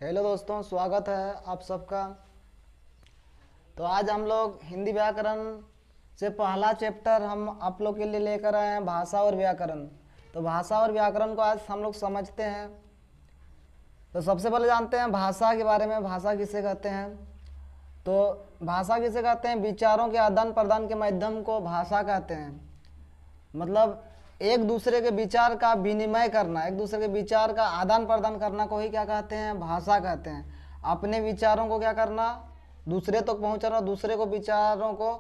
Hello दोस्तों, स्वागत है आप सबका। तो आज हम लोग हिंदी व्याकरण से पहला चैप्टर हम आप लोग के लिए लेकर आए हैं, भाषा और व्याकरण। तो भाषा और व्याकरण को आज हम लोग समझते हैं। तो सबसे पहले जानते हैं भाषा के बारे में। भाषा किसे कहते हैं? तो भाषा किसे कहते हैं? विचारों के आदान प्रदान के माध्यम को भाषा कहते हैं। मतलब एक दूसरे के विचार का विनिमय करना, एक दूसरे के विचार का आदान प्रदान करना को ही क्या कहते हैं? भाषा कहते हैं। अपने विचारों को क्या करना? दूसरे तक पहुंचाना, दूसरे को विचारों को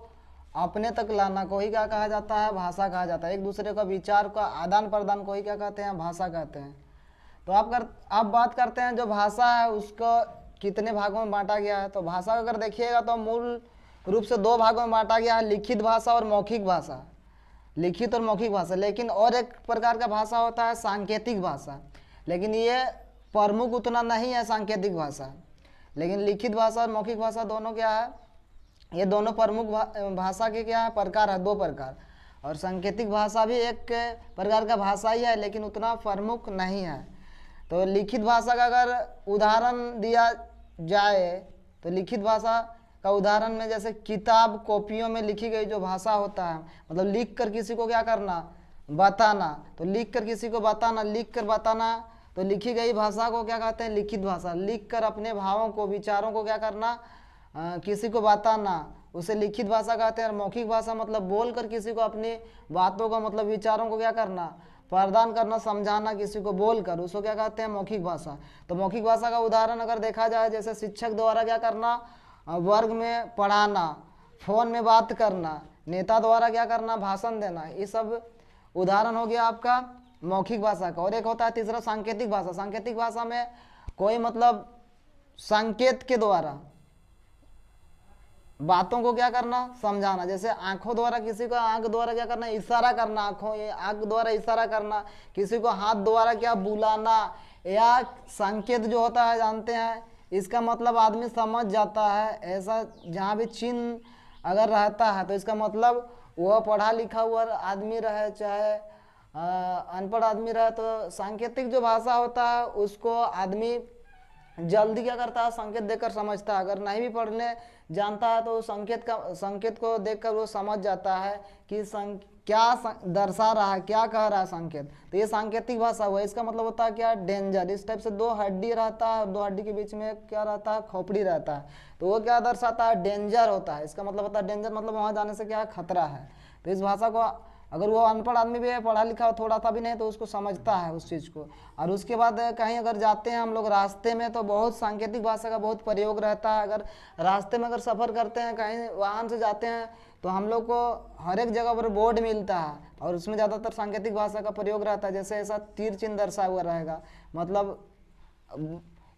अपने तक लाना को ही क्या कहा जाता है? भाषा कहा जाता है। एक दूसरे का विचार का आदान प्रदान को ही क्या कहते हैं? भाषा कहते हैं। तो आप बात करते हैं जो भाषा है उसको कितने भागों में बांटा गया है। तो भाषा अगर देखिएगा तो मूल रूप से दो भागों में बांटा गया है, लिखित भाषा और मौखिक भाषा। लिखित और मौखिक भाषा। लेकिन और एक प्रकार का भाषा होता है सांकेतिक भाषा, लेकिन ये प्रमुख उतना नहीं है सांकेतिक भाषा। लेकिन लिखित भाषा और मौखिक भाषा दोनों क्या है? ये दोनों प्रमुख भाषा के क्या है? प्रकार है, दो प्रकार। और सांकेतिक भाषा भी एक प्रकार का भाषा ही है, लेकिन उतना प्रमुख नहीं है। तो लिखित भाषा का अगर उदाहरण दिया जाए तो लिखित भाषा का उदाहरण में जैसे किताब कॉपियों में लिखी गई जो भाषा होता है, मतलब लिख कर किसी को क्या करना? बताना। तो लिख कर किसी को बताना, लिख कर बताना, तो लिखी गई भाषा को क्या कहते हैं? लिखित भाषा। लिख कर अपने भावों को, विचारों को क्या करना? किसी को बताना, उसे लिखित भाषा कहते हैं। और मौखिक भाषा मतलब बोल कर किसी को अपनी बातों को, मतलब विचारों को क्या करना? प्रदान करना, समझाना किसी को बोलकर, उसको क्या कहते हैं? मौखिक भाषा। तो मौखिक भाषा का उदाहरण अगर देखा जाए, जैसे शिक्षक द्वारा क्या करना? वर्ग में पढ़ाना, फोन में बात करना, नेता द्वारा क्या करना? भाषण देना। ये सब उदाहरण हो गया आपका मौखिक भाषा का। और एक होता है तीसरा सांकेतिक भाषा। सांकेतिक भाषा में कोई मतलब संकेत के द्वारा बातों को क्या करना? समझाना। जैसे आंखों द्वारा किसी को, आंख द्वारा क्या करना? इशारा करना, आंखों आंख द्वारा इशारा करना, किसी को हाथ द्वारा क्या बुलाना, या संकेत जो होता है जानते हैं, इसका मतलब आदमी समझ जाता है। ऐसा जहाँ भी चिन्ह अगर रहता है तो इसका मतलब वह पढ़ा लिखा हुआ आदमी रहे चाहे अनपढ़ आदमी रहे, तो सांकेतिक जो भाषा होता है उसको आदमी जल्दी क्या करता है? संकेत देकर समझता है। अगर नहीं भी पढ़ने जानता है तो संकेत को देखकर वो समझ जाता है कि क्या दर्शा रहा है, क्या कह रहा है संकेत। तो ये सांकेतिक भाषा हुआ। इसका मतलब होता है क्या? डेंजर। इस टाइप से दो हड्डी रहता है, दो हड्डी के बीच में क्या रहता है? खोपड़ी रहता है। तो वो क्या दर्शाता है? डेंजर होता है। इसका मतलब होता है डेंजर, मतलब वहां जाने से क्या है? खतरा है। तो इस भाषा को अगर वो अनपढ़ आदमी भी है, पढ़ा लिखा थोड़ा सा भी नहीं, तो उसको समझता है उस चीज़ को। और उसके बाद कहीं अगर जाते हैं हम लोग रास्ते में, तो बहुत सांकेतिक भाषा का बहुत प्रयोग रहता है। अगर रास्ते में अगर सफ़र करते हैं, कहीं वाहन से जाते हैं, तो हम लोग को हर एक जगह पर बोर्ड मिलता है और उसमें ज़्यादातर सांकेतिक भाषा का प्रयोग रहता है। जैसे ऐसा तीर चिन्ह दर्शा हुआ रहेगा, मतलब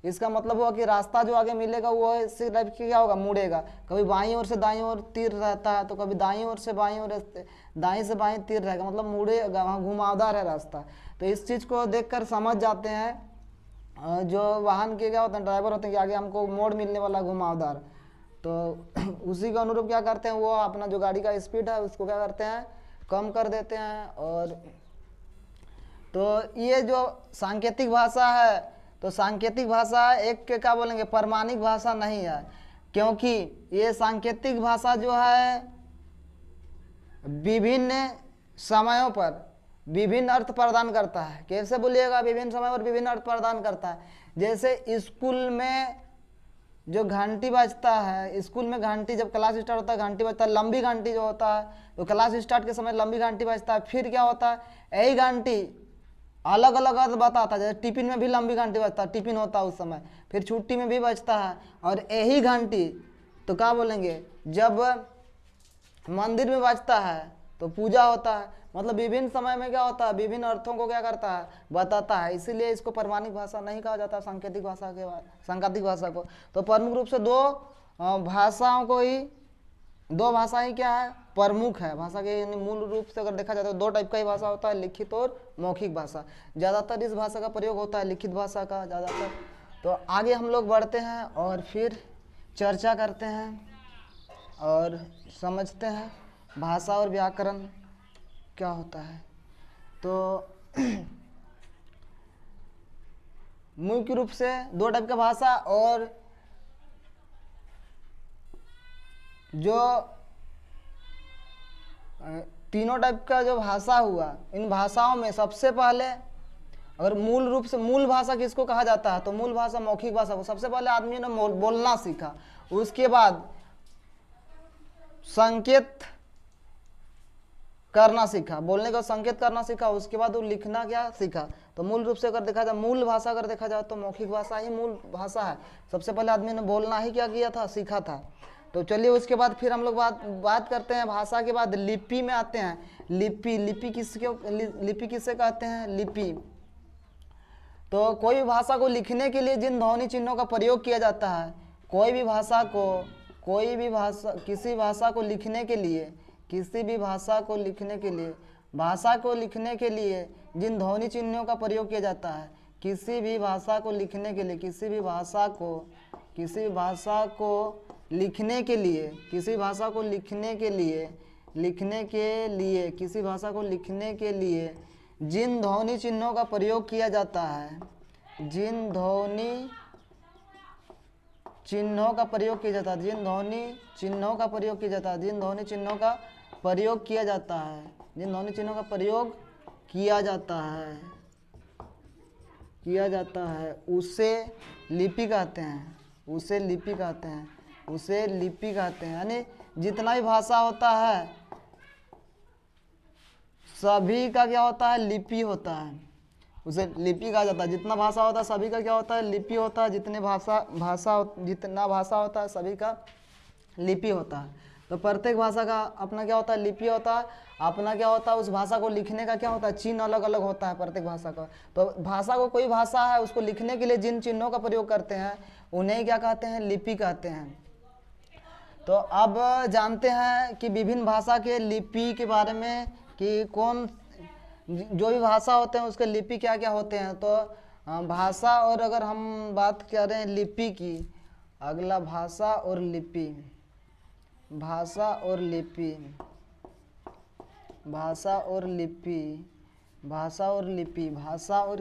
इसका मतलब हुआ कि रास्ता जो आगे मिलेगा वो इसी टाइप की क्या होगा? मुड़ेगा। कभी बाईं ओर से दाईं ओर तीर रहता है, तो कभी दाईं ओर से बाईं ओर, दाईं से बाईं तीर रहेगा, मतलब मुड़ेगा, वहाँ घुमावदार है रास्ता। तो इस चीज़ को देखकर समझ जाते हैं जो वाहन के क्या होते हैं, ड्राइवर होते हैं, कि आगे हमको मोड़ मिलने वाला घुमावदार। तो उसी के अनुरूप क्या करते हैं, वो अपना जो गाड़ी का स्पीड है उसको क्या करते हैं? कम कर देते हैं। और तो ये जो सांकेतिक भाषा है, तो सांकेतिक भाषा एक के क्या बोलेंगे? प्रमाणिक भाषा नहीं है, क्योंकि ये सांकेतिक भाषा जो है विभिन्न समयों पर विभिन्न अर्थ प्रदान करता है। कैसे बोलिएगा? विभिन्न समय पर विभिन्न अर्थ प्रदान करता है। जैसे स्कूल में जो घंटी बजता है, स्कूल में घंटी जब क्लास स्टार्ट होता है घंटी बजता है, लंबी घंटी जो होता है, तो क्लास स्टार्ट के समय लंबी घंटी बजता है। फिर क्या होता है? यही घंटी अलग अलग अर्थ बताता है। जैसे टिफिन में भी लंबी घंटी बजता है, टिफिन होता है उस समय। फिर छुट्टी में भी बजता है। और यही घंटी तो क्या बोलेंगे? जब मंदिर में बजता है तो पूजा होता है। मतलब विभिन्न समय में क्या होता है? विभिन्न अर्थों को क्या करता है? बताता है। इसीलिए इसको प्रमाणिक भाषा नहीं कहा जाता सांकेतिक भाषा के सांकेतिक भाषा को। तो प्रमुख रूप से दो भाषाओं को ही, दो भाषाएं क्या है? प्रमुख है भाषा के। यानी मूल रूप से अगर देखा जाए तो दो टाइप का ही भाषा होता है, लिखित और मौखिक भाषा। ज़्यादातर इस भाषा का प्रयोग होता है लिखित भाषा का ज़्यादातर। तो आगे हम लोग बढ़ते हैं और फिर चर्चा करते हैं और समझते हैं भाषा और व्याकरण क्या होता है। तो मुख्य रूप से दो टाइप का भाषा, और जो तीनों टाइप का जो भाषा हुआ, इन भाषाओं में सबसे पहले अगर मूल रूप से मूल भाषा किसको कहा जाता है, तो मूल भाषा मौखिक भाषा को सबसे पहले आदमी ने बोलना सीखा, उसके बाद संकेत करना सीखा, बोलने का संकेत करना सीखा, उसके बाद वो लिखना क्या सीखा। तो मूल रूप से अगर देखा जाए, मूल भाषा अगर देखा जाए तो मौखिक भाषा ही मूल भाषा है। सबसे पहले आदमी ने बोलना ही क्या किया था, सीखा था। तो चलिए उसके बाद फिर हम लोग बात करते हैं भाषा के बाद लिपि में आते हैं। लिपि किससे कहते हैं, लिपि। तो कोई भी भाषा को लिखने के लिए जिन ध्वनि चिन्हों का प्रयोग किया जाता है, किसी भी भाषा को लिखने के लिए, भाषा को लिखने के लिए जिन ध्वनि चिन्हों का प्रयोग किया जाता है, किसी भी भाषा को लिखने के लिए, किसी भी भाषा को लिखने के लिए जिन ध्वनि चिन्हों का प्रयोग किया जाता है, जिन ध्वनि चिन्हों का प्रयोग किया जाता है, उसे लिपि कहते हैं। यानी जितना भी भाषा होता है सभी का क्या होता है, लिपि होता है, उसे लिपि कहा जाता है। जितना भाषा होता है सभी का क्या होता है, लिपि होता है। जितना भाषा होता है सभी का लिपि होता है। तो प्रत्येक भाषा का अपना क्या होता है, लिपि होता है। अपना क्या होता है, उस भाषा को लिखने का क्या होता है, चिन्ह अलग अलग होता है प्रत्येक भाषा का। तो भाषा को, कोई भाषा है उसको लिखने के लिए जिन चिन्हों का प्रयोग करते हैं उन्हें क्या कहते हैं, लिपि कहते हैं। तो अब जानते हैं कि विभिन्न भाषा के लिपि के बारे में, कि जो भी भाषा होते हैं उसके लिपि क्या क्या होते हैं। तो भाषा, और अगर हम बात कर रहे हैं लिपि की, अगला भाषा और लिपि। भाषा और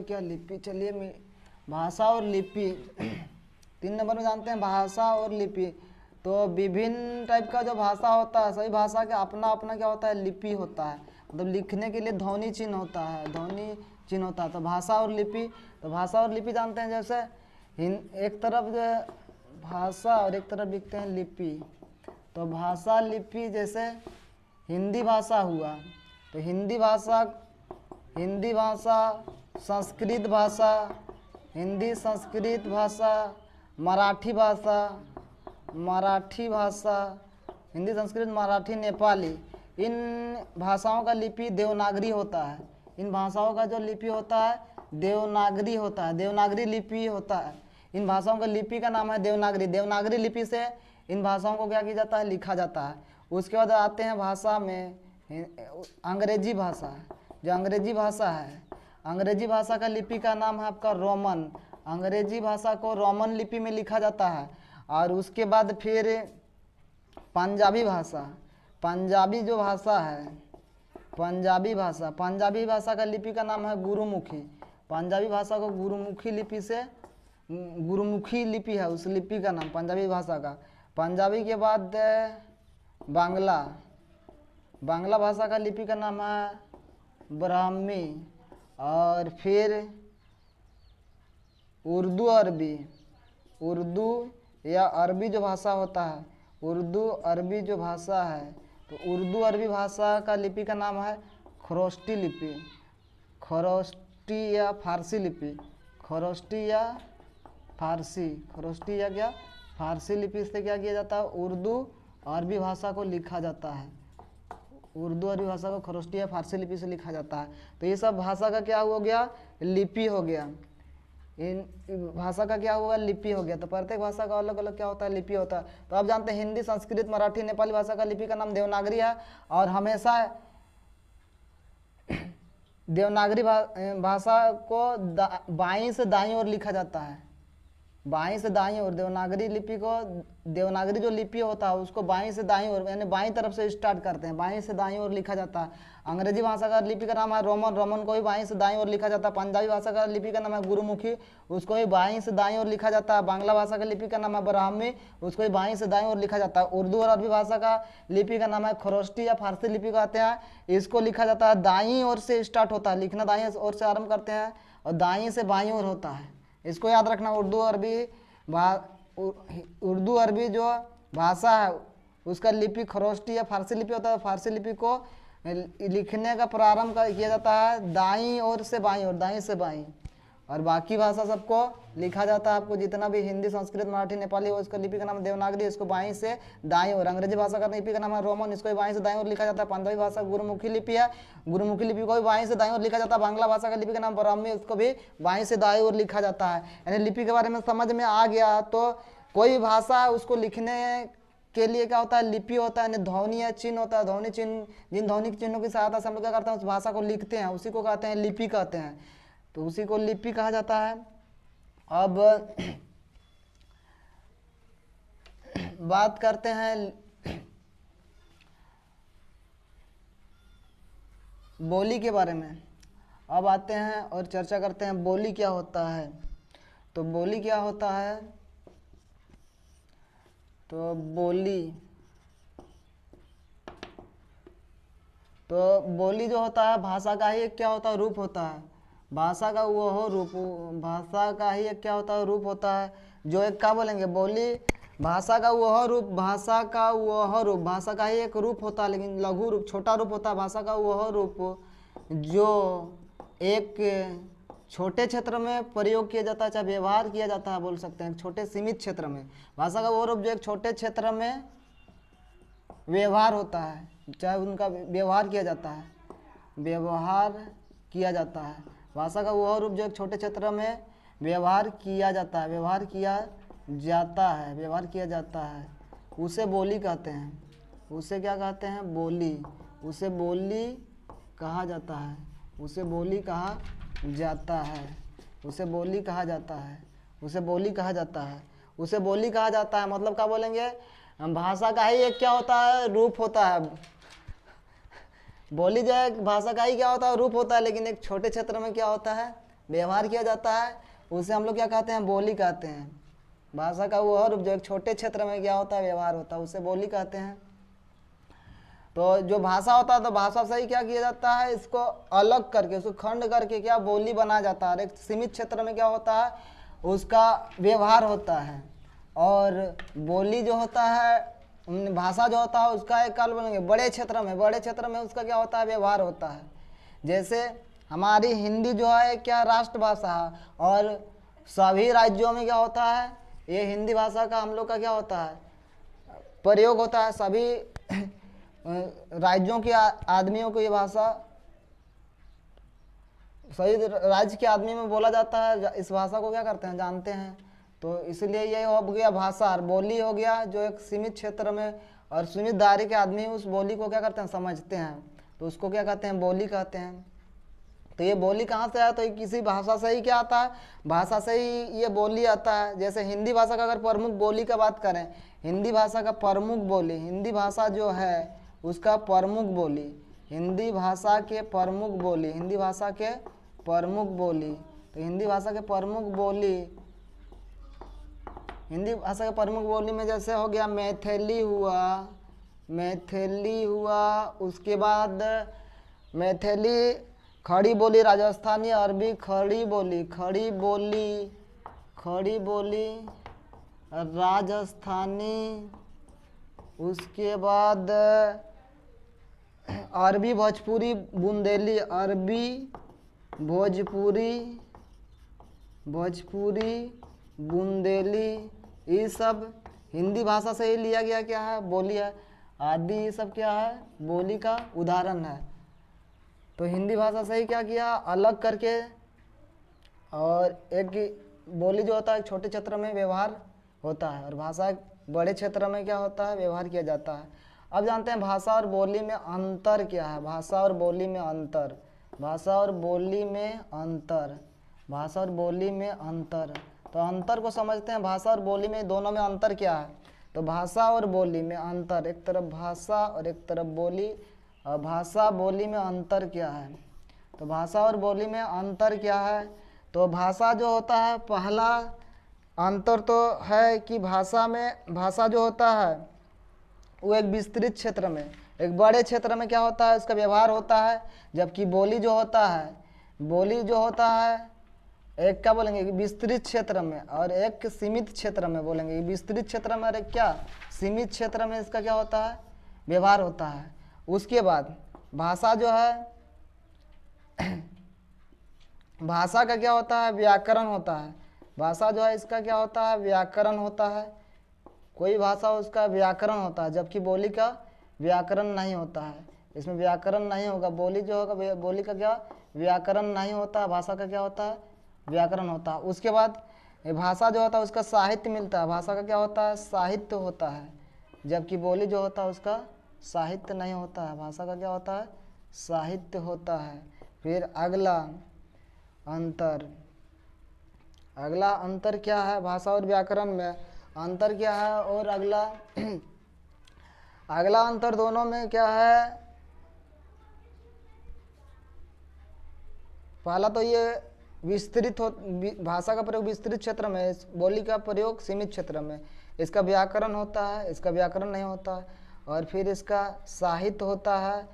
क्या लिपि। चलिए भाषा और लिपि 3 नंबर में जानते हैं, भाषा और लिपि। तो विभिन्न टाइप का जो भाषा होता है, सभी भाषा का अपना अपना क्या होता है, लिपि होता है। मतलब लिखने के लिए ध्वनि चिन्ह होता है। तो भाषा और लिपि, जानते हैं, जैसे एक तरफ जो है भाषा और एक तरफ लिखते हैं लिपि। तो भाषा लिपि, जैसे हिंदी भाषा हुआ, तो हिंदी भाषा, संस्कृत भाषा, मराठी भाषा, हिंदी, संस्कृत, मराठी, नेपाली, इन भाषाओं का लिपि देवनागरी होता है। इन भाषाओं का जो लिपि होता है देवनागरी लिपि होता है। इन भाषाओं का लिपि का नाम है देवनागरी लिपि से इन भाषाओं को क्या किया जाता है, लिखा जाता है। उसके बाद आते हैं भाषा में अंग्रेजी भाषा। जो अंग्रेजी भाषा का लिपि का नाम है आपका रोमन। अंग्रेजी भाषा को रोमन लिपि में लिखा जाता है। और उसके बाद फिर पंजाबी भाषा का लिपि का नाम है गुरुमुखी। पंजाबी भाषा को गुरुमुखी लिपि है, उस लिपि का नाम पंजाबी भाषा का। पंजाबी के बाद बांग्ला भाषा का लिपि का नाम है ब्राह्मी। और फिर उर्दू या अरबी जो भाषा होता है, उर्दू अरबी जो भाषा है, तो उर्दू अरबी भाषा का लिपि का नाम है खरोष्टी या फारसी लिपि से क्या किया जाता है, उर्दू अरबी भाषा को लिखा जाता है। उर्दू अरबी भाषा को खरोष्टी या फारसी लिपि से लिखा जाता है। तो ये सब भाषा का क्या हो गया, लिपि हो गया। इन भाषा का क्या होगा, लिपि हो गया। तो प्रत्येक भाषा का अलग अलग क्या होता है, लिपि होता है। तो आप जानते हैं हिंदी, संस्कृत, मराठी, नेपाली भाषा का लिपि का नाम देवनागरी है। और हमेशा देवनागरी भाषा को बाईं से दाईं ओर लिखा जाता है। बाईं से दाईं ओर, देवनागरी लिपि को, देवनागरी जो लिपि होता है उसको बाईं से दाईं ओर यानी बाईं तरफ से स्टार्ट करते हैं, बाईं से दाईं ओर लिखा जाता है। अंग्रेजी भाषा का लिपि का नाम है रोमन, रोमन को भी बाईं से दाईं ओर लिखा जाता है। पंजाबी भाषा का लिपि का नाम है गुरुमुखी, उसको भी बाईं से दाईं ओर लिखा जाता है। बांग्ला भाषा का लिपि का नाम है ब्राह्मी, उसको भी बाईं से दाईं ओर लिखा जाता है। उर्दू और अरबी भाषा का लिपि का नाम है खरोष्टी या फारसी लिपि कहते हैं, इसको लिखा जाता है दाईं ओर से स्टार्ट होता है, लिखना दाईं ओर से आरंभ करते हैं और दाईं से बाईं ओर होता है। इसको याद रखना। उर्दू अरबी जो भाषा है उसका लिपि खरोष्टी या फारसी लिपि होता है। फारसी लिपि को लिखने का प्रारंभ किया जाता है दाईं ओर से बाईं ओर, दाईं से बाईं, और बाकी भाषा सबको लिखा जाता है। आपको जितना भी हिंदी, संस्कृत, मराठी, नेपाली हो, इसका लिपि का नाम देवनागरी, इसको बाईं से दाईं ओर। अंग्रेजी भाषा का लिपि का नाम है रोमन, इसको भी बाईं से दाईं ओर लिखा जाता है। पंजाबी भाषा गुरुमुखी लिपि है, गुरुमुखी लिपि को भी बाईं से दाईं ओर लिखा जाता है। बांग्ला भाषा का लिपि का नाम ब्राह्मी, उसको भी बाईं से दाईं ओर लिखा जाता है। यानी लिपि के बारे में समझ में आ गया। तो कोई भाषा है उसको लिखने के लिए क्या होता है, लिपि होता है, यानी ध्वनि या चिन्ह होता है। ध्वनि चिन्ह, जिन ध्वनिक चिन्हों की सहायता से हम लोग क्या करते हैं, उस भाषा को लिखते हैं, उसी को कहते हैं लिपि कहते हैं। तो उसी को लिपि कहा जाता है। अब बात करते हैं बोली के बारे में। अब आते हैं और चर्चा करते हैं बोली क्या होता है। तो बोली क्या होता है, तो बोली जो होता है भाषा का ही एक क्या होता है, रूप होता है। भाषा का वह रूप, भाषा का ही एक क्या होता है, रूप होता है। जो एक क्या बोलेंगे, बोली भाषा का वह रूप, भाषा का वह रूप, भाषा का ही एक रूप होता है, लेकिन लघु रूप, छोटा रूप होता है। भाषा का वह रूप जो एक छोटे क्षेत्र में प्रयोग किया जाता है, चाहे व्यवहार किया जाता है, बोल सकते हैं छोटे सीमित क्षेत्र में। भाषा का वो रूप जो एक छोटे क्षेत्र में व्यवहार होता है, चाहे उनका व्यवहार किया जाता है, व्यवहार किया जाता है। भाषा का वह रूप जो एक छोटे क्षेत्र में व्यवहार किया जाता है, व्यवहार किया जाता है, व्यवहार किया जाता है, उसे बोली कहते हैं। उसे क्या कहते हैं, बोली। उसे बोली कहा जाता है, उसे बोली कहा जाता है, उसे बोली कहा जाता है, उसे बोली कहा जाता है, उसे बोली कहा जाता है। मतलब क्या बोलेंगे, भाषा का ही एक क्या होता है, रूप होता है। बोली जो है भाषा का ही क्या होता है, रूप होता है, लेकिन एक छोटे क्षेत्र में क्या होता है, व्यवहार किया जाता है, उसे हम लोग क्या कहते हैं, बोली कहते हैं। भाषा का वो रूप जो एक छोटे क्षेत्र में क्या होता है, व्यवहार होता है, उसे बोली कहते हैं। तो जो भाषा होता है, तो भाषा से ही क्या किया जाता है, इसको अलग करके, उसको खंड करके क्या बोली बनाया जाता है। एक सीमित क्षेत्र में क्या होता है, उसका व्यवहार होता है। और बोली जो होता है, भाषा जो होता है उसका एक काल बोलेंगे बड़े क्षेत्र में, बड़े क्षेत्र में उसका क्या होता है, व्यवहार होता है। जैसे हमारी हिंदी जो है क्या राष्ट्रभाषा है, और सभी राज्यों में क्या होता है, ये हिंदी भाषा का हम लोग का क्या होता है, प्रयोग होता है। सभी राज्यों के आदमियों को ये भाषा, सही राज्य के आदमी में बोला जाता है, इस भाषा को क्या करते हैं, जानते हैं। तो इसलिए ये हो गया भाषा। और बोली हो गया जो एक सीमित क्षेत्र में और सीमित दायरे के आदमी उस बोली को क्या करते हैं, समझते हैं, तो उसको क्या कहते हैं, बोली कहते हैं। तो ये बोली कहाँ से आया, तो किसी भाषा से ही क्या आता है, भाषा से ही ये बोली आता है। जैसे हिंदी भाषा का अगर प्रमुख बोली का बात करें, हिंदी भाषा का प्रमुख बोली, हिंदी भाषा जो है उसका प्रमुख बोली, हिंदी भाषा के प्रमुख बोली, हिंदी भाषा के प्रमुख बोली, तो हिंदी भाषा के प्रमुख बोली, हिंदी भाषा के प्रमुख बोली में जैसे हो गया मैथिली हुआ, मैथिली हुआ, उसके बाद मैथिली, खड़ी बोली राजस्थानी, अरबी खड़ी बोली, खड़ी बोली, खड़ी बोली राजस्थानी, उसके बाद अरबी भोजपुरी बुंदेली, अरबी भोजपुरी, भोजपुरी बुंदेली, ये सब हिंदी भाषा से ही लिया गया क्या है, बोली है। आदि ये सब क्या है, बोली का उदाहरण है। तो हिंदी भाषा से ही क्या किया, अलग करके, और एक बोली जो होता है छोटे क्षेत्र में व्यवहार होता है, और भाषा बड़े क्षेत्र में क्या होता है, व्यवहार किया जाता है। अब जानते हैं भाषा और बोली में अंतर क्या है। भाषा और बोली में अंतर, भाषा और बोली में अंतर, भाषा और बोली में अंतर। तो अंतर को समझते हैं, भाषा और बोली में दोनों में अंतर क्या है। तो भाषा और बोली में अंतर, एक तरफ भाषा और एक तरफ बोली, और भाषा बोली में अंतर क्या है। तो भाषा और बोली में अंतर क्या है, तो भाषा जो होता है, पहला अंतर तो है कि भाषा जो होता है वो एक विस्तृत क्षेत्र में, एक बड़े क्षेत्र में क्या होता है, उसका व्यवहार होता है। जबकि बोली जो होता है एक क्या बोलेंगे, विस्तृत क्षेत्र में, और एक सीमित क्षेत्र में बोलेंगे। विस्तृत क्षेत्र में और एक क्या, सीमित क्षेत्र में इसका क्या होता है, व्यवहार होता है। उसके बाद भाषा जो है भाषा का क्या होता है, व्याकरण होता है। भाषा जो है इसका क्या होता है, व्याकरण होता है। कोई भाषा उसका व्याकरण होता है, जबकि बोली का व्याकरण नहीं होता है। इसमें व्याकरण नहीं होगा, बोली जो होगा, बोली का क्या व्याकरण नहीं होता है, भाषा का क्या होता है, व्याकरण होता है। उसके बाद भाषा जो होता है उसका साहित्य मिलता है, भाषा का क्या होता है, साहित्य होता है। जबकि बोली जो होता है उसका साहित्य नहीं होता है, भाषा का क्या होता है, साहित्य होता है। फिर अगला अंतर क्या है, भाषा और व्याकरण में अंतर क्या है, और अगला अंतर दोनों में क्या है। पहला तो ये भाषा का प्रयोग विस्तृत क्षेत्र में, बोली का प्रयोग सीमित क्षेत्र में। इसका व्याकरण होता है, इसका व्याकरण नहीं होता है। और फिर इसका साहित्य होता है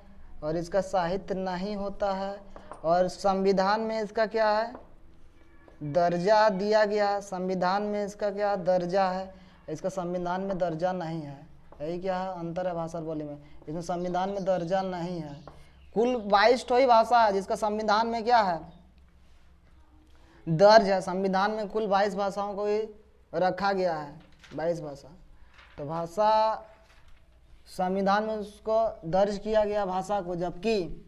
और इसका साहित्य नहीं होता है। और संविधान में इसका क्या है, दर्जा दिया गया है। संविधान में इसका क्या दर्जा है, इसका संविधान में दर्जा नहीं है। यही क्या है, अंतर है भाषा और बोली में। इसमें संविधान में दर्जा नहीं है। कुल 22 ही भाषा है जिसका संविधान में क्या है, दर्ज है। संविधान में कुल 22 भाषाओं को ही रखा गया है, 22 भाषा। तो भाषा संविधान में उसको दर्ज किया गया भाषा को, जबकि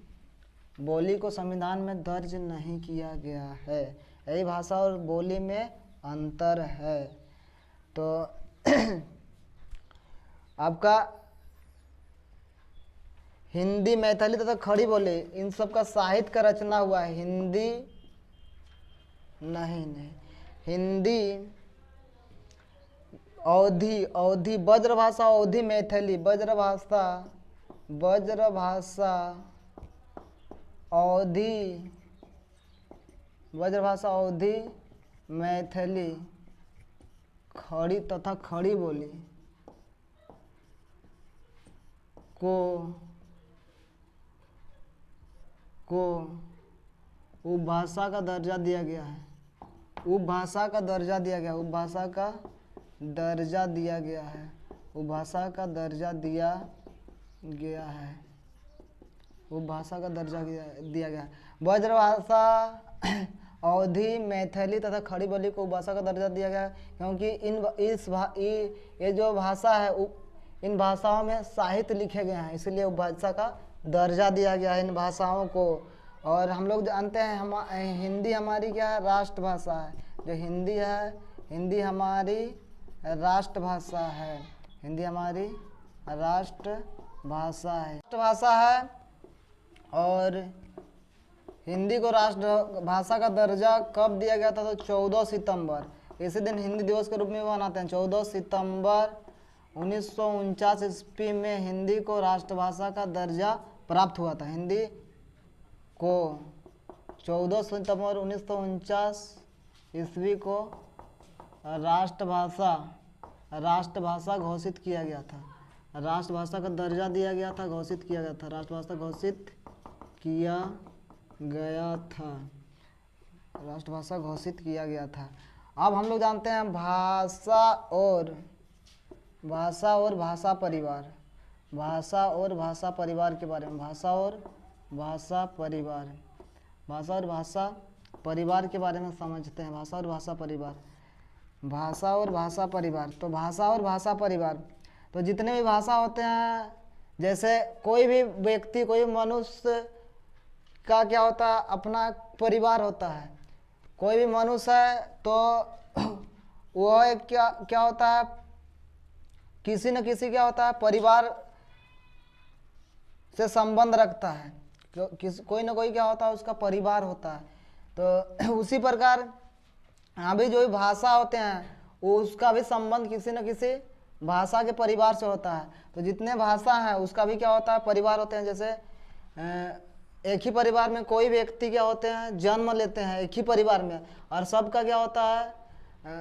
बोली को संविधान में दर्ज नहीं किया गया है। यही भाषा और बोली में अंतर है। तो आपका हिंदी, मैथिली तथा खड़ी बोली, इन सब का साहित्य का रचना हुआ है। हिंदी नहीं, हिंदी, अवधी ब्रजभाषा, अवधी मैथिली, ब्रजभाषा अवधी मैथिली, खड़ी तथा खड़ी बोली को उपभाषा का दर्जा दिया गया है। उपभाषा का दर्जा दिया गया है। उपभाषा का दर्जा दिया गया है। उपभाषा का दर्जा दिया गया है। उपभाषा का दर्जा दिया गया है। ब्रजभाषा, अवधी, मैथिली तथा खड़ी बोली को उपभाषा का दर्जा दिया गया है, क्योंकि ये जो भाषा है, इन भाषाओं में साहित्य लिखे गए हैं, इसलिए उपभाषा का दर्जा दिया गया है इन भाषाओं को। और हम लोग जानते हैं हिंदी हमारी क्या है, राष्ट्रभाषा है। जो हिंदी है, हिंदी हमारी राष्ट्रभाषा है। हिंदी हमारी राष्ट्रभाषा है। और हिंदी को राष्ट्रभाषा का दर्जा कब दिया गया था, तो 14 सितंबर, इसी दिन हिंदी दिवस के रूप में मनाते हैं। 14 सितंबर 1949 ईस्वी में हिंदी को राष्ट्रभाषा का दर्जा प्राप्त हुआ था। हिंदी को 14 सितंबर 1949 ईस्वी को राष्ट्रभाषा घोषित किया गया था। राष्ट्रभाषा का दर्जा दिया गया था, घोषित किया गया था। राष्ट्रभाषा घोषित किया गया था। राष्ट्रभाषा घोषित किया गया था। अब हम लोग जानते हैं भाषा और भाषा परिवार। भाषा और भाषा परिवार के बारे में। भाषा और भाषा परिवार के बारे में समझते हैं। भाषा और भाषा परिवार। तो भाषा और भाषा परिवार, तो जितने भी भाषा होते हैं, जैसे कोई भी व्यक्ति, कोई मनुष्य का क्या होता है, अपना परिवार होता है। कोई भी मनुष्य है तो वह एक क्या होता है, किसी न किसी क्या होता है, परिवार से संबंध रखता है। कोई ना कोई क्या होता है, उसका परिवार होता है। तो उसी प्रकार यहाँ भी जो भी भाषा होते हैं वो उसका भी संबंध किसी न किसी भाषा के परिवार से होता है। तो जितने भाषा हैं उसका भी क्या होता है, परिवार होते हैं। जैसे एक ही परिवार में कोई व्यक्ति क्या होते हैं, जन्म लेते हैं एक ही परिवार में, और सबका क्या होता है,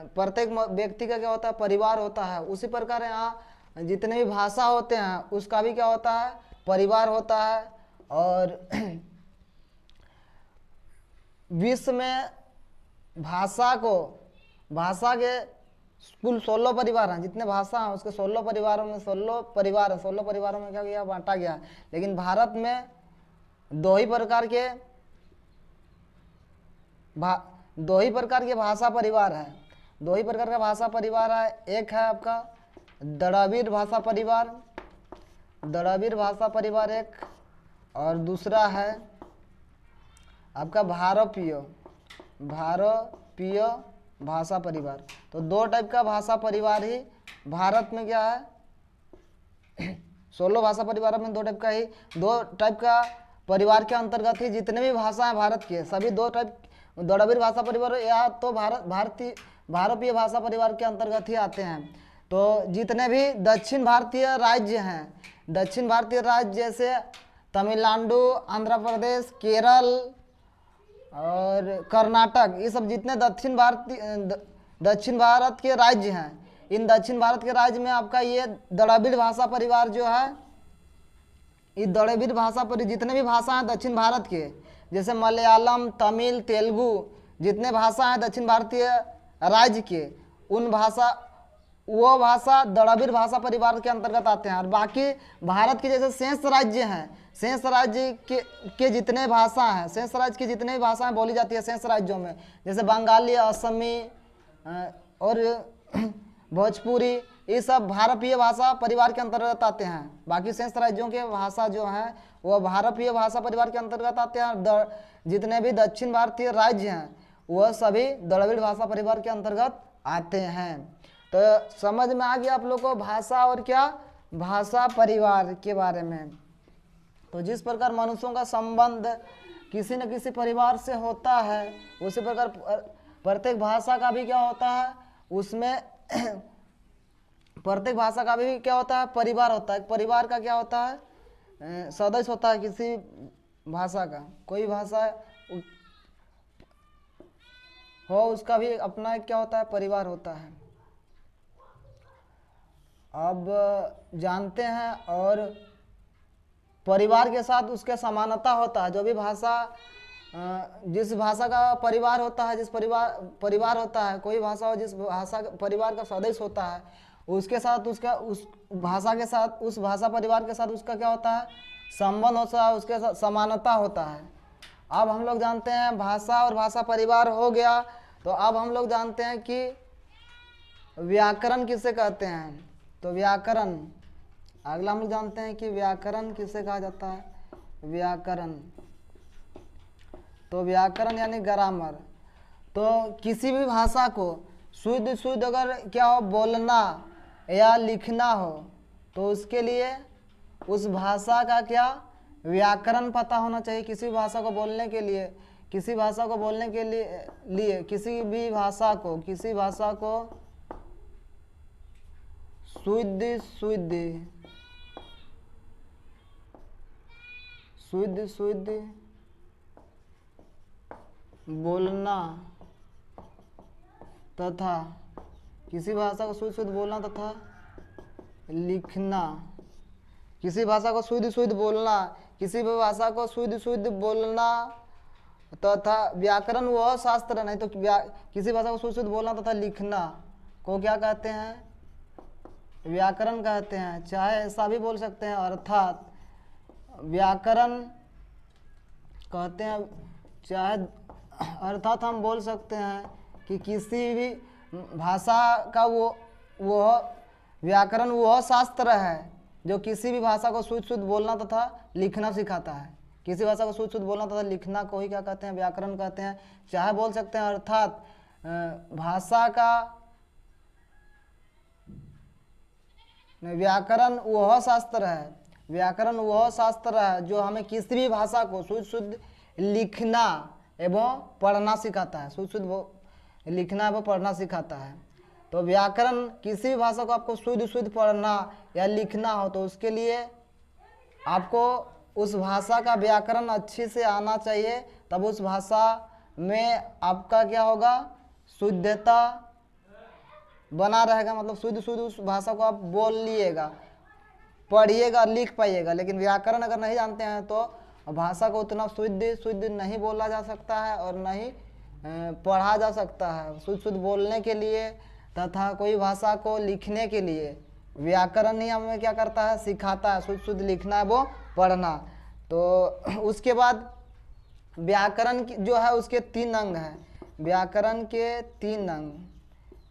प्रत्येक व्यक्ति का क्या होता है, परिवार होता है। उसी प्रकार यहाँ जितने भी भाषा होते हैं उसका भी क्या होता है, परिवार होता है। और विश्व में भाषा के कुल 16 परिवार हैं। जितने भाषा हैं उसके 16 परिवारों में 16 परिवार हैं। 16 परिवारों में क्या किया, बांटा गया। लेकिन भारत में दो ही प्रकार के भाषा परिवार है। दो ही प्रकार का भाषा परिवार है। एक है आपका द्रविड़ भाषा परिवार एक, और दूसरा है आपका भारतीय भाषा परिवार। तो दो टाइप का भाषा परिवार ही भारत में क्या है, 16 भाषा परिवारों में दो टाइप का परिवार के अंतर्गत ही जितने भी भाषा हैं भारत के, सभी दो टाइप द्रविड़ भाषा परिवार या तो भारतीय भाषा परिवार के अंतर्गत ही आते हैं। तो जितने भी दक्षिण भारतीय राज्य हैं, दक्षिण भारतीय राज्य जैसे तमिलनाडु, आंध्र प्रदेश, केरल और कर्नाटक, ये सब जितने दक्षिण भारत के राज्य हैं, इन दक्षिण भारत के राज्य में आपका ये द्रविड़ भाषा परिवार जो है, ये द्रविड़ भाषा पर जितने भी भाषा हैं दक्षिण भारत के, जैसे मलयालम, तमिल, तेलुगु, जितने भाषा हैं दक्षिण भारतीय राज्य के, वो भाषा द्रविड़ भाषा परिवार के अंतर्गत आते हैं। और बाकी भारत के जैसे शेष राज्य हैं, शेष राज्य के जितने भाषा हैं, शेष राज्य की जितने भी भाषाएं बोली जाती है शेष राज्यों में, जैसे बंगाली, असमी और भोजपुरी, ये सब भारतीय भाषा परिवार के अंतर्गत आते हैं। बाकी शेष राज्यों के भाषा जो हैं वो भारतीय भाषा परिवार के अंतर्गत आते हैं। जितने भी दक्षिण भारतीय राज्य हैं वह सभी द्रविड़ भाषा परिवार के अंतर्गत आते हैं। तो समझ में आ गया आप लोग को भाषा और क्या, भाषा परिवार के बारे में। तो जिस प्रकार मनुष्यों का संबंध किसी न किसी परिवार से होता है, उसी प्रकार प्रत्येक भाषा का भी क्या होता है, उसमें प्रत्येक भाषा का भी क्या होता है, परिवार होता है। परिवार का क्या होता है, सदस्य होता है किसी भाषा का। कोई भाषा हो उसका भी अपना क्या होता है, परिवार होता है। अब जानते हैं, और परिवार के साथ उसके समानता होता है। जो भी भाषा, जिस भाषा का परिवार होता है, जिस परिवार होता है, कोई भाषा हो जिस भाषा परिवार का सदस्य होता है, उसके साथ उसका उस भाषा के साथ, उस भाषा परिवार के साथ उसका क्या होता है, संबंध होता है, उसके साथ समानता होता है। अब हम लोग जानते हैं भाषा और भाषा परिवार हो गया। तो अब हम लोग जानते हैं कि व्याकरण किसे कहते हैं। तो व्याकरण, अगला हम लोग जानते हैं कि व्याकरण किसे कहा जाता है, व्याकरण। तो व्याकरण यानी ग्रामर। तो किसी भी भाषा को शुद्ध अगर क्या हो, बोलना या लिखना हो, तो उसके लिए उस भाषा का क्या, व्याकरण पता होना चाहिए। किसी भी भाषा को बोलने के लिए, किसी भाषा को किसी भाषा को शुद्ध बोलना तथा किसी भाषा को शुद्ध बोलना तथा लिखना, किसी भाषा को शुद्ध बोलना, किसी भी भाषा को शुद्ध बोलना तथा व्याकरण वह शास्त्र, नहीं तो किसी भाषा को शुद्ध बोलना तथा लिखना को क्या कहते हैं, व्याकरण कहते हैं। चाहे ऐसा भी बोल सकते हैं, अर्थात व्याकरण कहते हैं, चाहे अर्थात हम बोल सकते हैं कि किसी भी भाषा का वो व्याकरण वह शास्त्र है जो किसी भी भाषा को शुद्ध बोलना तथा लिखना सिखाता है। किसी भाषा को शुद्ध बोलना तथा लिखना को ही क्या कहते हैं, व्याकरण कहते हैं। चाहे बोल सकते हैं अर्थात भाषा का व्याकरण वह शास्त्र है, व्याकरण वह शास्त्र है जो हमें किसी भी भाषा को शुद्ध लिखना एवं पढ़ना सिखाता है। शुद्ध लिखना व पढ़ना सिखाता है। तो व्याकरण किसी भी भाषा को आपको शुद्ध शुद्ध पढ़ना या लिखना हो तो उसके लिए आपको उस भाषा का व्याकरण अच्छे से आना चाहिए, तब उस भाषा में आपका क्या होगा, शुद्धता बना रहेगा। मतलब शुद्ध शुद्ध उस भाषा को आप बोल लिएगा, पढ़िएगा, लिख पाइएगा। लेकिन व्याकरण अगर नहीं जानते हैं तो भाषा को उतना शुद्ध शुद्ध नहीं बोला जा सकता है और नहीं पढ़ा जा सकता है। शुद्ध शुद्ध बोलने के लिए तथा कोई भाषा को लिखने के लिए व्याकरण ही हमें क्या करता है, सिखाता है शुद्ध शुद्ध लिखना है वो पढ़ना। तो उसके बाद व्याकरण जो है उसके 3 अंग हैं। व्याकरण के 3 अंग,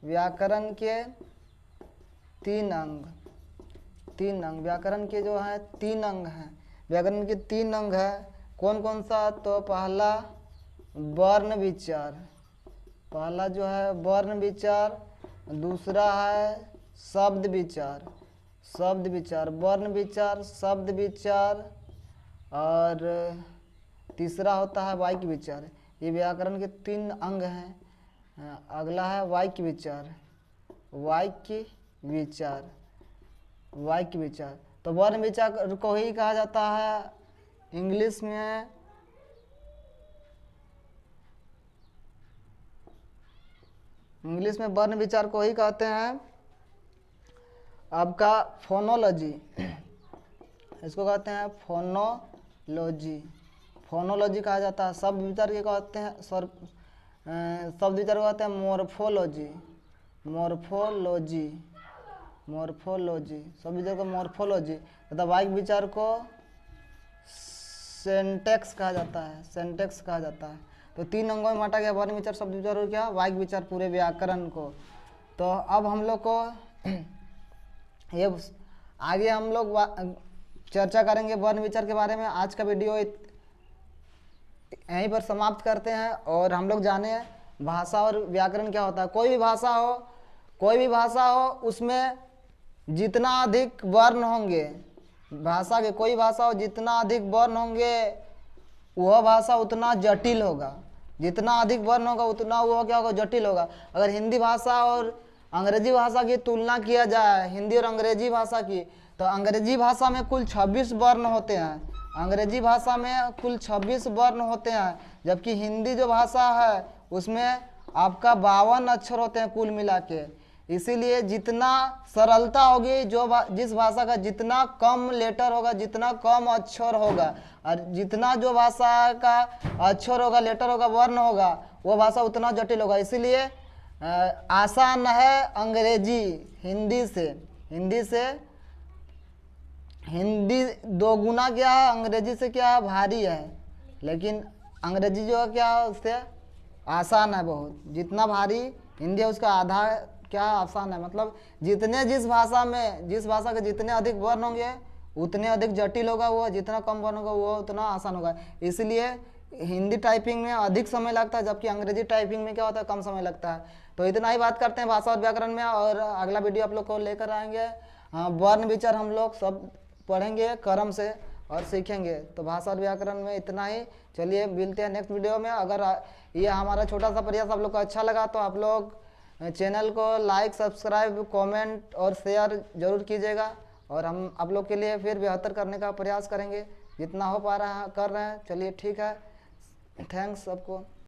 व्याकरण के 3 अंग, 3 अंग, व्याकरण के जो है 3 अंग हैं। व्याकरण के 3 अंग है, कौन कौन सा? तो पहला वर्ण विचार, पहला जो है वर्ण विचार, दूसरा है शब्द विचार, शब्द विचार, वर्ण विचार, शब्द विचार, और तीसरा होता है वाक्य विचार। ये व्याकरण के 3 अंग हैं। अगला है वाक्य विचार, वाक्य विचार, वाक्य विचार। तो वर्ण विचार को ही कहा जाता है इंग्लिश में वर्ण विचार को ही कहते हैं आपका फोनोलॉजी, इसको कहते हैं फोनोलॉजी, फोनोलॉजी कहा जाता है। शब्द विचार के कहते हैं शब्द विचार को कहते हैं मॉर्फोलॉजी, मॉर्फोलॉजी, मॉर्फोलॉजी, शब्द विचार को मॉर्फोलॉजी। तथा वाक्य विचार को सेंटेक्स कहा जाता है, सेंटेक्स कहा जाता है। तो 3 अंगों में बांटा गया वर्ण विचार, शब्द विचार और क्या, वाक्य विचार, पूरे व्याकरण को। तो अब हम लोग को ये आगे हम लोग चर्चा करेंगे वर्ण विचार के बारे में। आज का वीडियो यहीं पर समाप्त करते हैं और हम लोग जाने भाषा और व्याकरण क्या होता है। कोई भी भाषा हो, कोई भी भाषा हो, उसमें जितना अधिक वर्ण होंगे, भाषा के कोई भाषा हो जितना अधिक वर्ण होंगे वह भाषा उतना जटिल होगा। जितना अधिक वर्ण होगा उतना वह क्या होगा, जटिल होगा। अगर हिंदी भाषा और अंग्रेजी भाषा की तुलना किया जाए, हिंदी और अंग्रेजी भाषा की, तो अंग्रेजी भाषा में कुल 26 वर्ण होते हैं। अंग्रेजी भाषा में कुल 26 वर्ण होते हैं, जबकि हिंदी जो भाषा है उसमें आपका 52 अक्षर होते हैं कुल मिला के। इसीलिए जितना सरलता होगी, जिस भाषा का जितना कम लेटर होगा, जितना कम अक्षर होगा, और जितना जो भाषा का अक्षर होगा, लेटर होगा, वर्ण होगा, वो भाषा उतना जटिल होगा। इसीलिए आसान है अंग्रेजी हिंदी से, हिंदी 2 गुना क्या है, अंग्रेजी से क्या है, भारी है। लेकिन अंग्रेजी जो है क्या है, उससे आसान है बहुत। जितना भारी हिंदी है उसका आधा क्या आसान है। मतलब जिस भाषा के जितने अधिक वर्ण होंगे उतने अधिक जटिल होगा वो, जितना कम वर्ण होगा वो उतना आसान होगा। इसलिए हिंदी टाइपिंग में अधिक समय लगता है, जबकि अंग्रेजी टाइपिंग में क्या होता है, कम समय लगता है। तो इतना ही बात करते हैं भाषा और व्याकरण में, और अगला वीडियो आप लोग को लेकर आएंगे। वर्ण विचार हम लोग सब पढ़ेंगे क्रम से और सीखेंगे। तो भाषा और व्याकरण में इतना ही। चलिए मिलते हैं नेक्स्ट वीडियो में। अगर ये हमारा छोटा सा प्रयास आप लोग को अच्छा लगा तो आप लोग चैनल को लाइक, सब्सक्राइब, कमेंट और शेयर जरूर कीजिएगा, और हम आप लोग के लिए फिर बेहतर करने का प्रयास करेंगे, जितना हो पा रहा है कर रहे हैं। चलिए ठीक है, थैंक्स सबको।